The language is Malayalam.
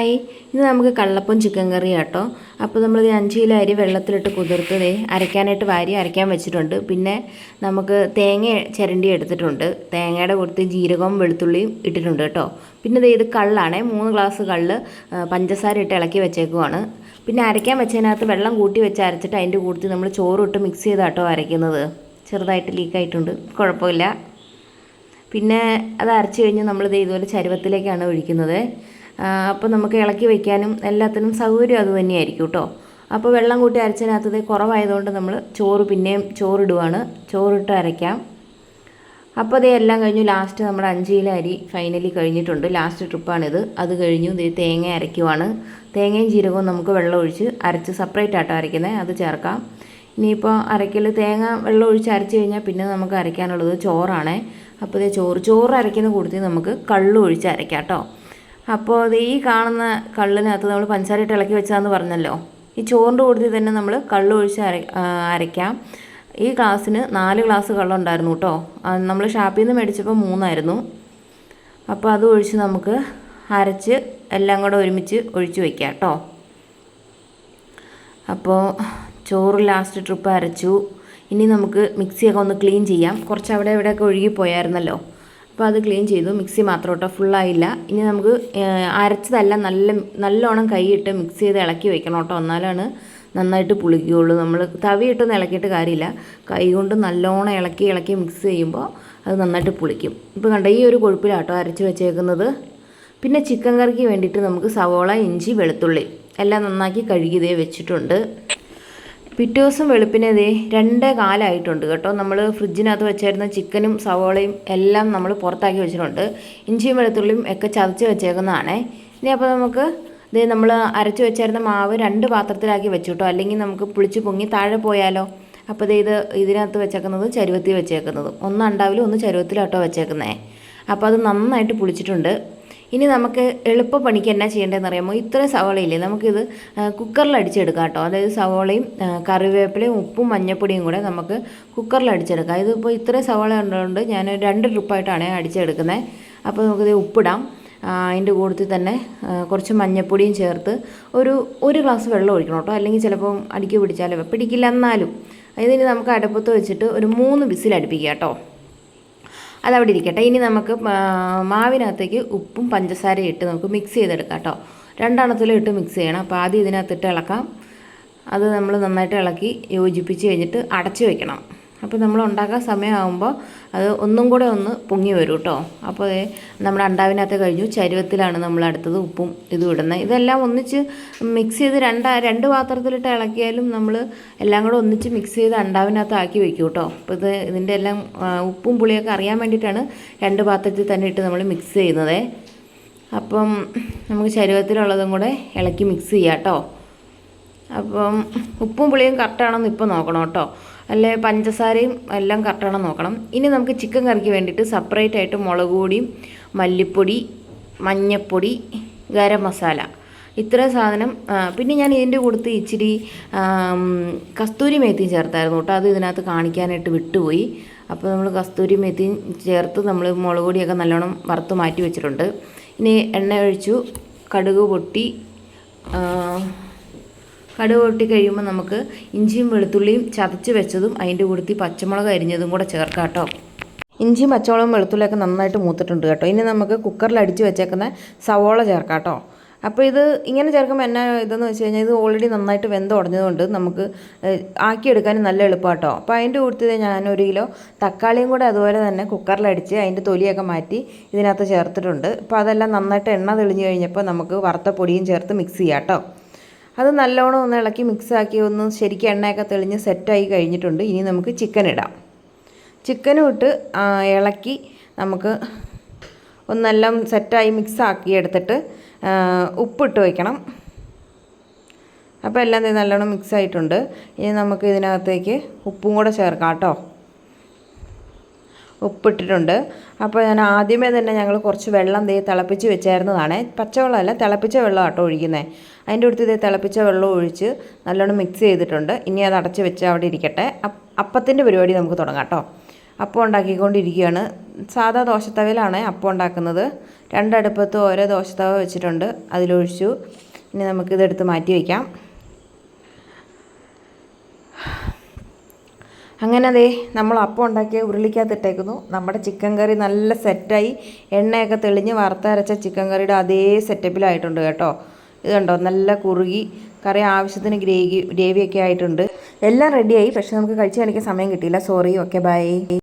ഹായ്, ഇന്ന് നമുക്ക് കള്ളപ്പം ചിക്കൻ കറി കേട്ടോ. അപ്പോൾ നമ്മൾ 5 കിലോ അരി വെള്ളത്തിലിട്ട് കുതിർത്ത് അരയ്ക്കാനായിട്ട് അരയ്ക്കാൻ വെച്ചിട്ടുണ്ട്. പിന്നെ നമുക്ക് തേങ്ങ ചിരണ്ടി എടുത്തിട്ടുണ്ട്. തേങ്ങയുടെ കൂട്ടത്തിൽ ജീരകവും വെളുത്തുള്ളിയും ഇട്ടിട്ടുണ്ട് കേട്ടോ. പിന്നെ ഇത് കള്ളാണ്, 3 ഗ്ലാസ് കള്ള് പഞ്ചസാര ഇട്ട് ഇളക്കി വെച്ചേക്കുവാണ്. പിന്നെ അരയ്ക്കാൻ വെച്ചതിനകത്ത് വെള്ളം കൂട്ടി വെച്ച് അരച്ചിട്ട് അതിൻ്റെ കൂട്ടത്തിൽ നമ്മൾ ചോറിട്ട് മിക്സ് ചെയ്താട്ടോ അരയ്ക്കുന്നത്. ചെറുതായിട്ട് ലീക്കായിട്ടുണ്ട്, കുഴപ്പമില്ല. പിന്നെ അത് അരച്ച് കഴിഞ്ഞ് നമ്മൾ ഇതുപോലെ ചരുവത്തിലേക്കാണ് ഒഴിക്കുന്നത്. അപ്പോൾ നമുക്ക് ഇളക്കി വയ്ക്കാനും എല്ലാത്തിനും സൗകര്യം അത് തന്നെയായിരിക്കും കേട്ടോ. അപ്പോൾ വെള്ളം കൂട്ടി അരച്ചതിനകത്ത് കുറവായതുകൊണ്ട് നമ്മൾ പിന്നെയും ചോറിടുവാണ്. ചോറിട്ട് അരയ്ക്കാം. അപ്പോൾ എല്ലാം കഴിഞ്ഞു. ലാസ്റ്റ് നമ്മുടെ 5 കിലോ അരി ഫൈനലി കഴിഞ്ഞിട്ടുണ്ട്. ലാസ്റ്റ് ട്രിപ്പാണിത്. അത് കഴിഞ്ഞു തേങ്ങ അരയ്ക്കുവാണ്. തേങ്ങയും ജീരകവും നമുക്ക് വെള്ളം ഒഴിച്ച് അരച്ച് സെപ്പറേറ്റ് ആട്ടോ അരയ്ക്കുന്നത്, അത് ചേർക്കാം. ഇനിയിപ്പോൾ തേങ്ങ വെള്ളം ഒഴിച്ച് അരച്ച് കഴിഞ്ഞാൽ പിന്നെ നമുക്ക് അരയ്ക്കാനുള്ളത് ചോറാണേ. അപ്പോൾ ചോറ് അരയ്ക്കുന്ന കൂട്ടത്തിൽ നമുക്ക് കള്ള് ഒഴിച്ച് അരയ്ക്കാം കേട്ടോ. അപ്പോൾ ഈ കാണുന്ന കള്ളിനകത്ത് നമ്മൾ പഞ്ചസാര ഇട്ട് ഇളക്കി വെച്ചതാണെന്ന് പറഞ്ഞല്ലോ. ഈ ചോറിൻ്റെ കൂട്ടത്തിൽ തന്നെ നമ്മൾ കള്ള് ഒഴിച്ച് അരയ്ക്കാം. ഈ ഗ്ലാസ്സിന് 4 ഗ്ലാസ് കള്ളുണ്ടായിരുന്നു കേട്ടോ. നമ്മൾ ഷാപ്പിൽ നിന്ന് മേടിച്ചപ്പോൾ 3 ആയിരുന്നു. അപ്പോൾ അത് ഒഴിച്ച് നമുക്ക് അരച്ച് എല്ലാം കൂടെ ഒരുമിച്ച് ഒഴിച്ച് വയ്ക്കാം കേട്ടോ. അപ്പോൾ ചോറ് ലാസ്റ്റ് ട്രിപ്പ് അരച്ചു. ഇനി നമുക്ക് മിക്സിയൊക്കെ ഒന്ന് ക്ലീൻ ചെയ്യാം. കുറച്ച് അവിടെ ഇവിടെയൊക്കെ ഒഴുകിപ്പോയായിരുന്നല്ലോ. അപ്പോൾ അത് ക്ലീൻ ചെയ്തു. മിക്സി മാത്രം കേട്ടോ, ഫുള്ളായില്ല. ഇനി നമുക്ക് അരച്ചതെല്ലാം നല്ലോണം കൈയിട്ട് മിക്സ് ചെയ്ത് ഇളക്കി വെക്കണം കേട്ടോ. എന്നാലാണ് നന്നായിട്ട് പുളിക്കുകയുള്ളൂ. നമ്മൾ തവിയിട്ടൊന്നും ഇളക്കിയിട്ട് കാര്യമില്ല. കൈ കൊണ്ട് നല്ലോണം ഇളക്കി മിക്സ് ചെയ്യുമ്പോൾ അത് നന്നായിട്ട് പുളിക്കും. ഇപ്പോൾ കണ്ട ഈ ഒരു കൊഴുപ്പിലാട്ടോ അരച്ച് വെച്ചേക്കുന്നത്. പിന്നെ ചിക്കൻ കറിക്ക് വേണ്ടിയിട്ട് നമുക്ക് സവോള, ഇഞ്ചി, വെളുത്തുള്ളി എല്ലാം നന്നാക്കി കഴുകി വെച്ചിട്ടുണ്ട്. പിറ്റേ ദിവസം വെളുപ്പിനെ 2:15 ആയിട്ടുണ്ട് കേട്ടോ. നമ്മൾ ഫ്രിഡ്ജിനകത്ത് വെച്ചായിരുന്ന ചിക്കനും സവോളയും എല്ലാം നമ്മൾ പുറത്താക്കി വെച്ചിട്ടുണ്ട്. ഇഞ്ചിയും വെളുത്തുള്ളിയും ഒക്കെ ചതച്ച് വെച്ചേക്കുന്നതാണേ. ഇനി അപ്പോൾ നമുക്ക് നമ്മൾ അരച്ച് വെച്ചായിരുന്ന മാവ് 2 പാത്രത്തിലാക്കി വെച്ചു കേട്ടോ. അല്ലെങ്കിൽ നമുക്ക് പുളിച്ച് പൊങ്ങി താഴെ പോയാലോ. അപ്പോൾ ഇതിനകത്ത് വെച്ചേക്കുന്നത് ചരുവത്തിൽ വെച്ചേക്കുന്നത്. ഒന്ന് അണ്ടാവിലും ഒന്ന് ചരുവത്തിലാട്ടോ വെച്ചേക്കുന്നത്. അപ്പോൾ അത് നന്നായിട്ട് പുളിച്ചിട്ടുണ്ട്. ഇനി നമുക്ക് എളുപ്പ പണിക്ക് എന്നാ ചെയ്യേണ്ടതെന്ന് അറിയാമോ? ഇത്രയും സവോളയില്ലേ, നമുക്കിത് കുക്കറിൽ അടിച്ചെടുക്കാം കേട്ടോ. അതായത് സവോളയും കറിവേപ്പിലയും ഉപ്പും മഞ്ഞൾപ്പൊടിയും കൂടെ നമുക്ക് കുക്കറിൽ അടിച്ചെടുക്കാം. ഇതിപ്പോൾ ഇത്രയും സവോള ഉള്ളതുകൊണ്ട് ഞാൻ 2 ട്രിപ്പായിട്ടാണ് അടിച്ചെടുക്കുന്നത്. അപ്പോൾ നമുക്കിത് ഉപ്പിടാം. അതിൻ്റെ കൂട്ടത്തിൽ തന്നെ കുറച്ച് മഞ്ഞൾപ്പൊടിയും ചേർത്ത് ഒരു ഗ്ലാസ് വെള്ളം ഒഴിക്കണം കേട്ടോ. അല്ലെങ്കിൽ ചിലപ്പം അടിക്ക് പിടിച്ചാലോ, പിടിക്കില്ല എന്നാലും. ഇതിന് നമുക്ക് അടുപ്പത്ത് വെച്ചിട്ട് ഒരു 3 വിസിൽ അടുപ്പിക്കുക കേട്ടോ. അതവിടെ ഇരിക്കട്ടെ. ഇനി നമുക്ക് മാവിനകത്തേക്ക് ഉപ്പും പഞ്ചസാരയും ഇട്ട് നമുക്ക് മിക്സ് ചെയ്തെടുക്കാം കേട്ടോ. 2 എണ്ണത്തിലും ഇട്ട് മിക്സ് ചെയ്യണം. അപ്പോൾ ആദ്യം ഇതിനകത്തിട്ട് ഇളക്കാം. അത് നമ്മൾ നന്നായിട്ട് ഇളക്കി യോജിപ്പിച്ച് കഴിഞ്ഞിട്ട് അടച്ച് വെക്കണം. അപ്പോൾ നമ്മൾ ഉണ്ടാക്കാൻ സമയമാകുമ്പോൾ അത് ഒന്നും കൂടെ ഒന്ന് പൊങ്ങി വരും കേട്ടോ. അപ്പോൾ നമ്മുടെ അണ്ടാവിനകത്ത് കഴിഞ്ഞു. ചരുവത്തിലാണ് നമ്മൾ അടുത്തത് ഉപ്പും ഇതും ഇടുന്നത്. ഇതെല്ലാം ഒന്നിച്ച് മിക്സ് ചെയ്ത് 2 പാത്രത്തിലിട്ട് ഇളക്കിയാലും നമ്മൾ എല്ലാം കൂടെ ഒന്നിച്ച് മിക്സ് ചെയ്ത് അണ്ടാവിനകത്ത് ആക്കി വെക്കും കേട്ടോ. അപ്പോൾ ഇതിൻ്റെ എല്ലാം ഉപ്പും പുളിയൊക്കെ അറിയാൻ വേണ്ടിയിട്ടാണ് 2 പാത്രത്തിൽ തന്നെ ഇട്ട് നമ്മൾ മിക്സ് ചെയ്യുന്നത്. അപ്പം നമുക്ക് ചരുവത്തിലുള്ളതും കൂടെ ഇളക്കി മിക്സ് ചെയ്യാം കേട്ടോ. അപ്പം ഉപ്പും പുളിയും കറക്റ്റാണെന്ന് ഇപ്പോൾ നോക്കണം കേട്ടോ. അല്ലെ പഞ്ചസാരയും എല്ലാം കറക്റ്റാണെന്ന് നോക്കണം. ഇനി നമുക്ക് ചിക്കൻ കറിക്ക് വേണ്ടിയിട്ട് സെപ്പറേറ്റ് ആയിട്ട് മുളക് പൊടിയും മല്ലിപ്പൊടി, മഞ്ഞൾപ്പൊടി, ഗരം മസാല ഇത്രയും സാധനം. പിന്നെ ഞാൻ ഇതിൻ്റെ കൂട്ടത്തിൽ ഇച്ചിരി കസ്തൂരി മേത്തിയും ചേർത്തായിരുന്നു കേട്ടോ. അത് ഇതിനകത്ത് കാണിക്കാനായിട്ട് വിട്ടുപോയി. അപ്പോൾ നമ്മൾ കസ്തൂരി മേത്തിയും ചേർത്ത് നമ്മൾ മുളക് പൊടിയൊക്കെ നല്ലോണം വറുത്ത് മാറ്റി വെച്ചിട്ടുണ്ട്. ഇനി എണ്ണ ഒഴിച്ചു. കടുക് പൊട്ടി കഴിയുമ്പോൾ നമുക്ക് ഇഞ്ചിയും വെളുത്തുള്ളിയും ചതച്ച് വെച്ചതും അതിൻ്റെ കൂട്ടത്തിൽ പച്ചമുളക് അരിഞ്ഞതും കൂടെ ചേർക്കാം കേട്ടോ. ഇഞ്ചിയും പച്ചമുളകും വെളുത്തുള്ളിയൊക്കെ നന്നായിട്ട് മൂത്തിട്ടുണ്ട് കേട്ടോ. ഇനി നമുക്ക് കുക്കറിൽ അടിച്ച് വെച്ചേക്കുന്ന സവോള ചേർക്കാം കേട്ടോ. അപ്പോൾ ഇത് ഇങ്ങനെ ചേർക്കുമ്പോൾ എന്നാ ഇതെന്ന് വെച്ച് കഴിഞ്ഞാൽ ഇത് ഓൾറെഡി നന്നായിട്ട് വെന്ത് ഉടഞ്ഞതുകൊണ്ട് നമുക്ക് ആക്കിയെടുക്കാനും നല്ല എളുപ്പം കേട്ടോ. അപ്പോൾ അതിൻ്റെ കൂട്ടത്തിൽ ഞാൻ 1 കിലോ തക്കാളിയും കൂടെ അതുപോലെ തന്നെ കുക്കറിലടിച്ച് അതിൻ്റെ തൊലിയൊക്കെ മാറ്റി ഇതിനകത്ത് ചേർത്തിട്ടുണ്ട്. അപ്പോൾ അതെല്ലാം നന്നായിട്ട് എണ്ണ തെളിഞ്ഞ് കഴിഞ്ഞപ്പോൾ നമുക്ക് വറുത്ത പൊടിയും ചേർത്ത് മിക്സ് ചെയ്യാം കേട്ടോ. അത് നല്ലോണം ഒന്ന് ഇളക്കി മിക്സാക്കി ഒന്ന് ശരിക്കും എണ്ണയൊക്കെ തെളിഞ്ഞ് സെറ്റായി കഴിഞ്ഞിട്ടുണ്ട്. ഇനി നമുക്ക് ചിക്കൻ ഇടാം. ചിക്കനും ഇട്ട് ഇളക്കി നമുക്ക് ഒന്നെല്ലാം സെറ്റായി മിക്സാക്കി എടുത്തിട്ട് ഉപ്പിട്ട് വയ്ക്കണം. അപ്പോൾ എല്ലാം നല്ലോണം മിക്സായിട്ടുണ്ട്. ഇനി നമുക്ക് ഇതിനകത്തേക്ക് ഉപ്പും കൂടെ ചേർക്കാം കേട്ടോ. ഉപ്പിട്ടിട്ടുണ്ട്. അപ്പോൾ ഞാൻ ആദ്യമേ തന്നെ ഞങ്ങൾ കുറച്ച് വെള്ളം തിളപ്പിച്ച് വെച്ചായിരുന്നതാണ്. പച്ചവെള്ളമല്ല, തിളപ്പിച്ച വെള്ളം കേട്ടോ ഒഴിക്കുന്നത്. അതിൻ്റെ അടുത്ത് തിളപ്പിച്ച വെള്ളം ഒഴിച്ച് നല്ലോണം മിക്സ് ചെയ്തിട്ടുണ്ട്. ഇനി അത് അടച്ച് വെച്ച് അവിടെ ഇരിക്കട്ടെ. അപ്പത്തിൻ്റെ പരിപാടി നമുക്ക് തുടങ്ങാം കേട്ടോ. അപ്പം ഉണ്ടാക്കിക്കൊണ്ടിരിക്കുകയാണ്. സാധാ ദോശത്തവയിലാണ് അപ്പം ഉണ്ടാക്കുന്നത്. രണ്ടടുപ്പത്ത് ഓരോ ദോശത്തവ വെച്ചിട്ടുണ്ട്, അതിലൊഴിച്ചു. ഇനി നമുക്കിതെടുത്ത് മാറ്റി വയ്ക്കാം. അങ്ങനെ ദേ നമ്മൾ അപ്പം ഉണ്ടാക്കിയ ഉരുളിക്കകത്തിട്ടേക്കുന്നു. നമ്മുടെ ചിക്കൻ കറി നല്ല സെറ്റായി, എണ്ണയൊക്കെ തെളിഞ്ഞ് വറുത്തരച്ച ചിക്കൻ കറിയുടെ അതേ സെറ്റപ്പിലായിട്ടുണ്ട് കേട്ടോ. ഇത് കണ്ടോ, നല്ല കുറുകി കറി ആവശ്യത്തിന് ഗ്രേവിയൊക്കെ ആയിട്ടുണ്ട്. എല്ലാം റെഡിയായി. പക്ഷെ നമുക്ക് കഴിച്ച് കാണിക്കാൻ സമയം കിട്ടിയില്ല. സോറി. Okay, by.